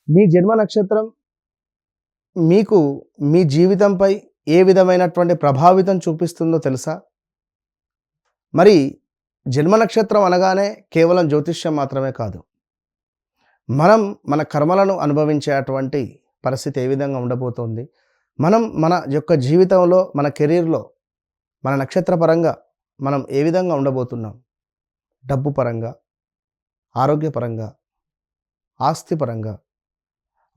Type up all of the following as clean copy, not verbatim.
మీ జన్మ నక్షత్రం మీకు మీ జీవితంపై ఏ విధమైనటువంటి ప్రభావితం చూపిస్తుందో తెలుసా? మరి జన్మ నక్షత్రం అనగానే కేవలం జ్యోతిష్యం మాత్రమే కాదు. మనం మన కర్మలను అనుభవించేటువంటి పరిస్థితి ఏ విధంగా ఉండబోతోంది? మనం మన యొక్క జీవితంలో, మన కెరీర్‌లో, మన నక్షత్ర పరంగా మనం ఏ విధంగా ఉండబోతున్నాం? డబ్బు పరంగా, ఆరోగ్యపరంగా, ఆస్తి పరంగా,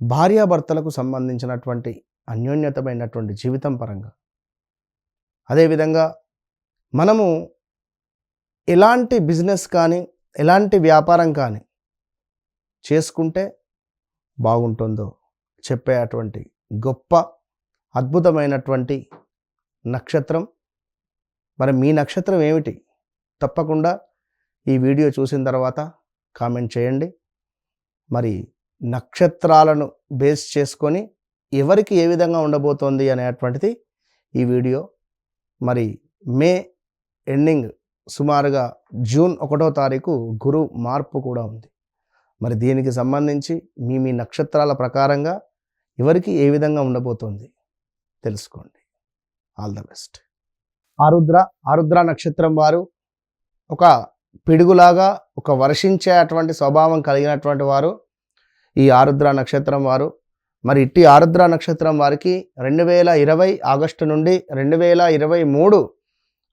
భార్యాభర్తలకు సంబంధించినటువంటి అన్యోన్యతమైనటువంటి జీవితం పరంగా, అదేవిధంగా మనము ఎలాంటి బిజినెస్ కానీ, ఎలాంటి వ్యాపారం కానీ చేసుకుంటే బాగుంటుందో చెప్పేటువంటి గొప్ప అద్భుతమైనటువంటి నక్షత్రం. మరి మీ నక్షత్రం ఏమిటి? తప్పకుండా ఈ వీడియో చూసిన తర్వాత కామెంట్ చేయండి. మరి నక్షత్రాలను బేస్ చేసుకొని ఎవరికి ఏ విధంగా ఉండబోతోంది అనేటువంటిది ఈ వీడియో. మరి మే ఎండింగ్ సుమారుగా జూన్ 1వ తారీఖు గురు మార్పు కూడా ఉంది. మరి దీనికి సంబంధించి మీ నక్షత్రాల ప్రకారంగా ఎవరికి ఏ విధంగా ఉండబోతోంది తెలుసుకోండి. All the best. ఆరుద్ర నక్షత్రం వారు ఒక పిడుగులాగా, ఒక వర్షించేటువంటి స్వభావం కలిగినటువంటి వారు ఈ ఆరుద్ర నక్షత్రం వారు. మరి ఇట్టి ఆరుద్ర నక్షత్రం వారికి 2020 ఆగస్టు నుండి 2023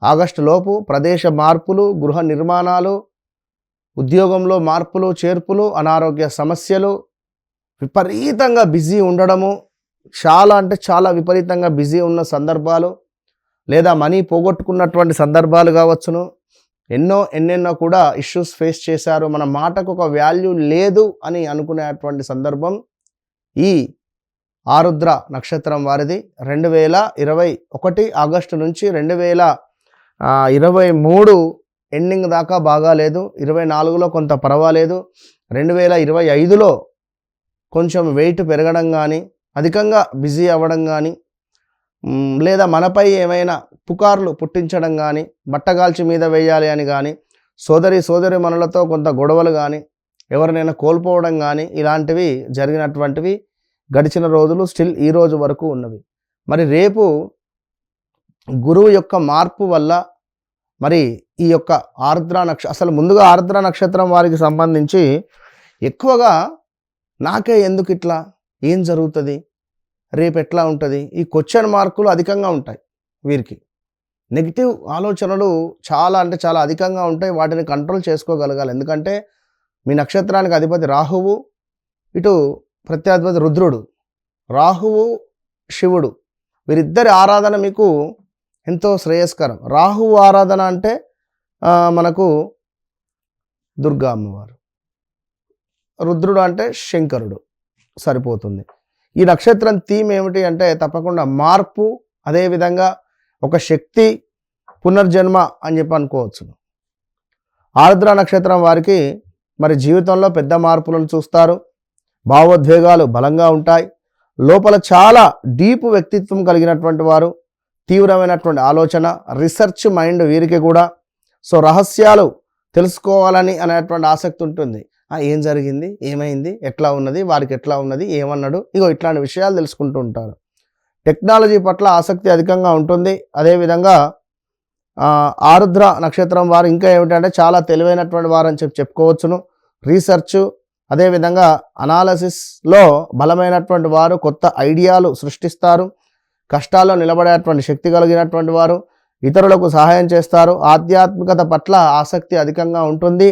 ఆగస్టు లోపు ప్రదేశ మార్పులు, గృహ నిర్మాణాలు, ఉద్యోగంలో మార్పులు, చేర్పులు, అనారోగ్య సమస్యలు, విపరీతంగా బిజీ ఉండడము, చాలా అంటే చాలా విపరీతంగా బిజీ ఉన్న సందర్భాలు, లేదా మనీ పోగొట్టుకున్నటువంటి సందర్భాలు కావచ్చును. ఎన్నెన్నో కూడా ఇష్యూస్ ఫేస్ చేశారు. మన మాటకు ఒక వాల్యూ లేదు అని అనుకునేటువంటి సందర్భం ఈ ఆరుద్ర నక్షత్రం వారిది. 2021 ఆగస్టు నుంచి 2023 ఎండింగ్ దాకా బాగాలేదు. 24లో కొంత పర్వాలేదు. 2025లో కొంచెం వెయిట్ పెరగడం కానీ, అధికంగా బిజీ అవ్వడం కానీ, లేదా మనపై ఏమైనా పుకార్లు పుట్టించడం కానీ, బట్టగాల్చి మీద వేయాలి అని కానీ, సోదరి మనులతో కొంత గొడవలు కానీ, ఎవరినైనా కోల్పోవడం కానీ, ఇలాంటివి జరిగినటువంటివి గడిచిన రోజులు స్టిల్ ఈ రోజు వరకు ఉన్నవి. మరి రేపు గురువు యొక్క మార్పు వల్ల మరి ఈ యొక్క అసలు ముందుగా ఆరుద్ర నక్షత్రం వారికి సంబంధించి ఎక్కువగా నాకే ఎందుకు ఇట్లా, ఏం జరుగుతుంది, రేపు ఎట్లా ఉంటుంది, ఈ క్వశ్చన్ మార్కులు అధికంగా ఉంటాయి. వీరికి నెగిటివ్ ఆలోచనలు చాలా అంటే చాలా అధికంగా ఉంటాయి. వాటిని కంట్రోల్ చేసుకోగలగాలి. ఎందుకంటే మీ నక్షత్రానికి అధిపతి రాహువు, ఇటు ప్రత్యధిపతి రుద్రుడు. రాహువు, శివుడు, వీరిద్దరి ఆరాధన మీకు ఎంతో శ్రేయస్కరం. రాహువు ఆరాధన అంటే మనకు దుర్గా అమ్మవారు, రుద్రుడు అంటే శంకరుడు సరిపోతుంది. ఈ నక్షత్రం థీమ్ ఏమిటి అంటే తప్పకుండా మార్పు, అదేవిధంగా ఒక శక్తి, పునర్జన్మ అని చెప్పి అనుకోవచ్చు. ఆరుద్ర నక్షత్రం వారికి మరి జీవితంలో పెద్ద మార్పులను చూస్తారు. భావోద్వేగాలు బలంగా ఉంటాయి. లోపల చాలా డీప్ వ్యక్తిత్వం కలిగినటువంటి వారు, తీవ్రమైనటువంటి ఆలోచన, రీసెర్చ్ మైండ్ వీరికి కూడా. సో రహస్యాలు తెలుసుకోవాలని అనేటువంటి ఆసక్తి ఉంటుంది. ఏం జరిగింది, ఏమైంది, ఎట్లా ఉన్నది, వారికి ఎట్లా ఉన్నది, ఏమన్నాడు, ఇట్లాంటి విషయాలు తెలుసుకుంటూ ఉంటారు. టెక్నాలజీ పట్ల ఆసక్తి అధికంగా ఉంటుంది. అదేవిధంగా ఆరుద్ర నక్షత్రం వారు ఇంకా ఏమిటంటే చాలా తెలివైనటువంటి వారు అని చెప్పుకోవచ్చును. రీసెర్చ్, అదేవిధంగా అనాలసిస్లో బలమైనటువంటి వారు, కొత్త ఐడియాలు సృష్టిస్తారు. కష్టాల్లో నిలబడేటువంటి శక్తి కలిగినటువంటి వారు, ఇతరులకు సహాయం చేస్తారు. ఆధ్యాత్మికత పట్ల ఆసక్తి అధికంగా ఉంటుంది.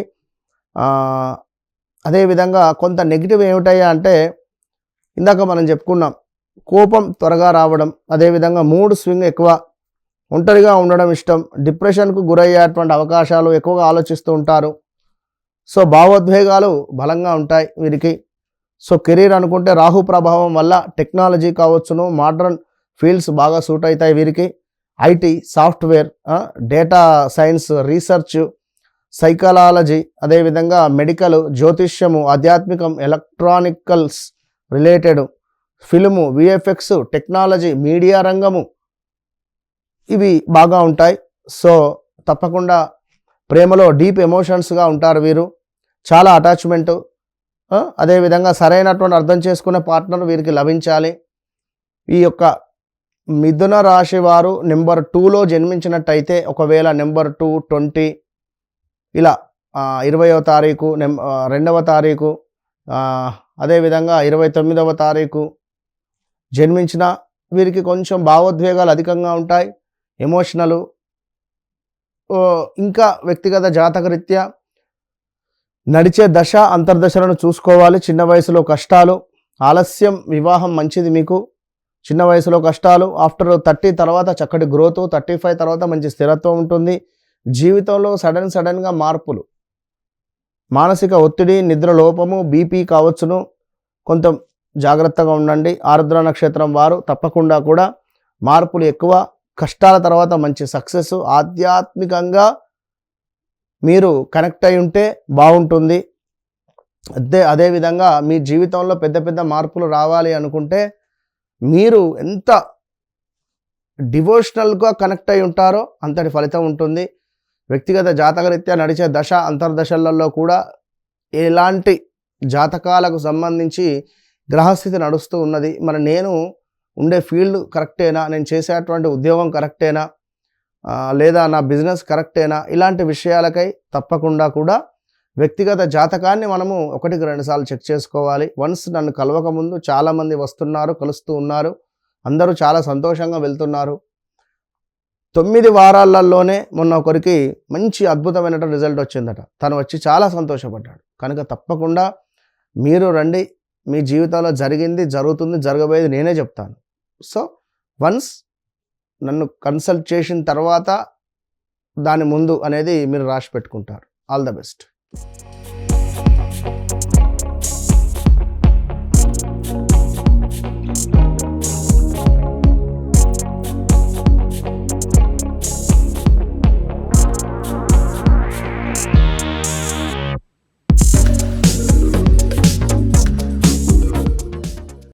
అదేవిధంగా కొంత నెగిటివ్ ఏమిటయ్యా అంటే ఇందాక మనం చెప్పుకున్నాం, కోపం త్వరగా రావడం, అదేవిధంగా మూడ్ స్వింగ్ ఎక్కువ, ఒంటరిగా ఉండడం ఇష్టం, డిప్రెషన్కు గురయ్యేటువంటి అవకాశాలు, ఎక్కువగా ఆలోచిస్తూ ఉంటారు. సో భావోద్వేగాలు బలంగా ఉంటాయి వీరికి. సో కెరీర్ అనుకుంటే రాహు ప్రభావం వల్ల టెక్నాలజీ కావచ్చును, మోడర్న్ ఫీల్డ్స్ బాగా సూట్ అవుతాయి వీరికి. IT, software, data science, research, psychology, అదేవిధంగా మెడికల్, జ్యోతిష్యము, ఆధ్యాత్మికం, electronicals related, film, VFX, technology, media రంగము, ఇవి బాగా ఉంటాయి. సో తప్పకుండా ప్రేమలో డీప్ ఎమోషన్స్గా ఉంటారు వీరు. చాలా అటాచ్మెంటు, అదేవిధంగా సరైనటువంటి అర్థం చేసుకునే పార్ట్నర్ వీరికి లభించాలి. ఈ యొక్క మిథున రాశి వారు నెంబర్ 2లో జన్మించినట్టయితే, ఒకవేళ నెంబర్ 2, 20 ఇలా 20వ తారీఖు, 2వ తారీఖు, అదేవిధంగా 29వ తారీఖు జన్మించిన వీరికి కొంచెం భావోద్వేగాలు అధికంగా ఉంటాయి, ఎమోషనలు. ఇంకా వ్యక్తిగత జాతకరీత్యా నడిచే దశ అంతర్దశలను చూసుకోవాలి. చిన్న వయసులో కష్టాలు, ఆలస్యం వివాహం మంచిది మీకు. చిన్న వయసులో కష్టాలు, ఆఫ్టర్ 30 తర్వాత చక్కటి గ్రోత్, 35 తర్వాత మంచి స్థిరత్వం ఉంటుంది. జీవితంలో సడన్గా మార్పులు, మానసిక ఒత్తిడి, నిద్ర లోపము, బీపీ కావచ్చును. కొంత జాగ్రత్తగా ఉండండి. ఆరుద్ర నక్షత్రం వారు తప్పకుండా కూడా మార్పులు ఎక్కువ, కష్టాల తర్వాత మంచి సక్సెస్. ఆధ్యాత్మికంగా మీరు కనెక్ట్ అయి ఉంటే బాగుంటుంది. అదేవిధంగా మీ జీవితంలో పెద్ద మార్పులు రావాలి అనుకుంటే మీరు ఎంత డివోషనల్గా కనెక్ట్ అయి ఉంటారో అంతటి ఫలితం ఉంటుంది. వ్యక్తిగత జాతకరీత్యా నడిచే దశ అంతర్దశలలో కూడా ఎలాంటి జాతకాలకు సంబంధించి గ్రహస్థితి నడుస్తూ ఉన్నది, మరి నేను ఉండే ఫీల్డ్ కరెక్టేనా, నేను చేసేటువంటి ఉద్యోగం కరెక్టేనా, లేదా నా బిజినెస్ కరెక్టేనా, ఇలాంటి విషయాలకై తప్పకుండా కూడా వ్యక్తిగత జాతకాన్ని మనము 1-2 సార్లు చెక్ చేసుకోవాలి. వన్స్ నన్ను కలవకముందు చాలామంది వస్తున్నారు, కలుస్తూ ఉన్నారు, అందరూ చాలా సంతోషంగా వెళ్తున్నారు. 9 వారాలలోనే మొన్న ఒకరికి మంచి అద్భుతమైన రిజల్ట్ వచ్చిందట. తను వచ్చి చాలా సంతోషపడ్డాడు. కనుక తప్పకుండా మీరు రండి. మీ జీవితంలో జరిగింది, జరుగుతుంది, జరగబోయేది నేనే చెప్తాను. సో వన్స్ నన్ను కన్సల్ట్ చేసిన తర్వాత దాని ముందు అనేది మీరు రాసి పెట్టుకుంటారు. All the best.